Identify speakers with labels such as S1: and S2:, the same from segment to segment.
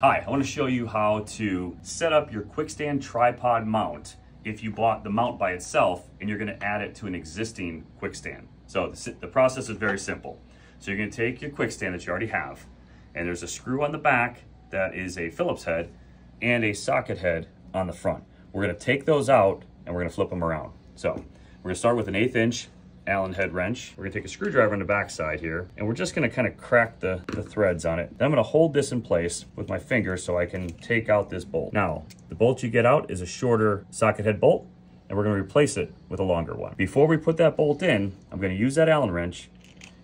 S1: Hi, I want to show you how to set up your Kwik Stand Tri-Pod mount if you bought the mount by itself and you're going to add it to an existing Kwik Stand. So the process is very simple. So you're going to take your Kwik Stand that you already have, and there's a screw on the back that is a Phillips head and a socket head on the front. We're going to take those out and we're going to flip them around. So we're going to start with an 1/8 inch Allen head wrench. We're gonna take a screwdriver on the back side here, and we're just gonna kind of crack the threads on it. Then I'm gonna hold this in place with my finger so I can take out this bolt. Now, the bolt you get out is a shorter socket head bolt, and we're gonna replace it with a longer one. Before we put that bolt in, I'm gonna use that Allen wrench,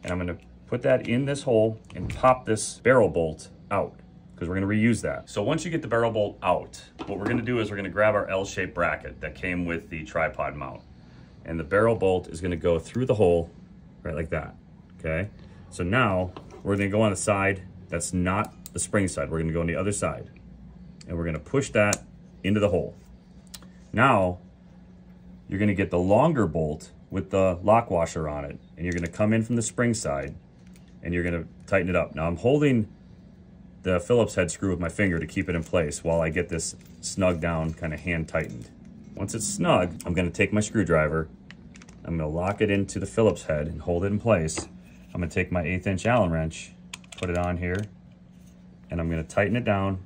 S1: and I'm gonna put that in this hole and pop this barrel bolt out, because we're gonna reuse that. So once you get the barrel bolt out, what we're gonna do is we're gonna grab our L-shaped bracket that came with the tripod mount. And the barrel bolt is gonna go through the hole, right like that, okay? So now, we're gonna go on the side that's not the spring side. We're gonna go on the other side. And we're gonna push that into the hole. Now, you're gonna get the longer bolt with the lock washer on it, and you're gonna come in from the spring side, and you're gonna tighten it up. Now, I'm holding the Phillips head screw with my finger to keep it in place while I get this snug down, kind of hand tightened. Once it's snug, I'm gonna take my screwdriver, I'm gonna lock it into the Phillips head and hold it in place. I'm gonna take my 1/8 inch Allen wrench, put it on here, and I'm gonna tighten it down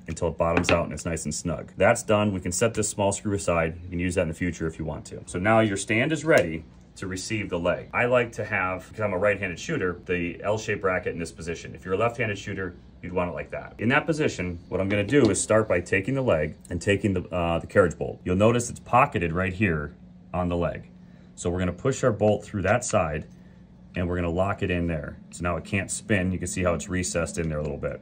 S1: until it bottoms out and it's nice and snug. That's done. We can set this small screw aside. You can use that in the future if you want to. So now your stand is ready to receive the leg. I like to have, because I'm a right-handed shooter, the L-shaped bracket in this position. If you're a left-handed shooter, you'd want it like that. In that position, what I'm gonna do is start by taking the leg and taking the carriage bolt. You'll notice it's pocketed right here on the leg. So we're gonna push our bolt through that side and we're gonna lock it in there. So now it can't spin. You can see how it's recessed in there a little bit.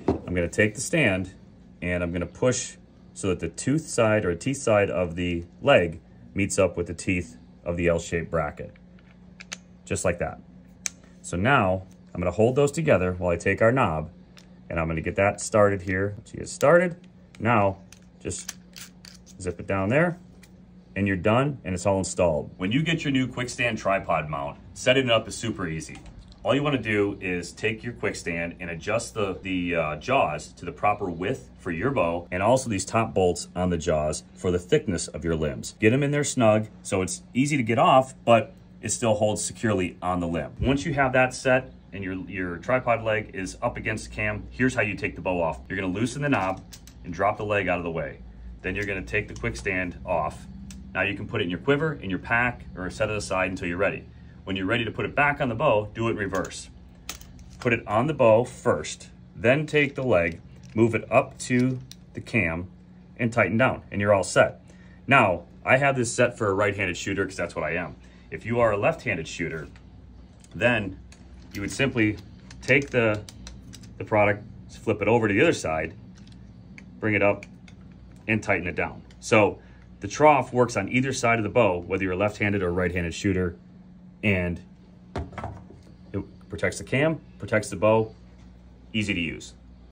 S1: I'm gonna take the stand and I'm gonna push so that the tooth side or teeth side of the leg meets up with the teeth of the L-shaped bracket, just like that. So now I'm gonna hold those together while I take our knob, and I'm gonna get that started here. Once you get started, now just zip it down there, and you're done, and it's all installed. When you get your new Kwik Stand Tri-Pod mount, setting it up is super easy. All you wanna do is take your Kwik Stand and adjust the jaws to the proper width for your bow, and also these top bolts on the jaws for the thickness of your limbs. Get them in there snug, so it's easy to get off, but it still holds securely on the limb. Once you have that set and your tripod leg is up against the cam, here's how you take the bow off. You're gonna loosen the knob and drop the leg out of the way. Then you're gonna take the Kwik Stand off. Now you can put it in your quiver, in your pack, or set it aside until you're ready. When you're ready to put it back on the bow, do it in reverse. Put it on the bow first, then take the leg, move it up to the cam, and tighten down, and you're all set. Now, I have this set for a right-handed shooter because that's what I am. If you are a left-handed shooter, then you would simply take the product, flip it over to the other side, bring it up, and tighten it down. So the trough works on either side of the bow, whether you're a left-handed or right-handed shooter, and it protects the cam, protects the bow, easy to use.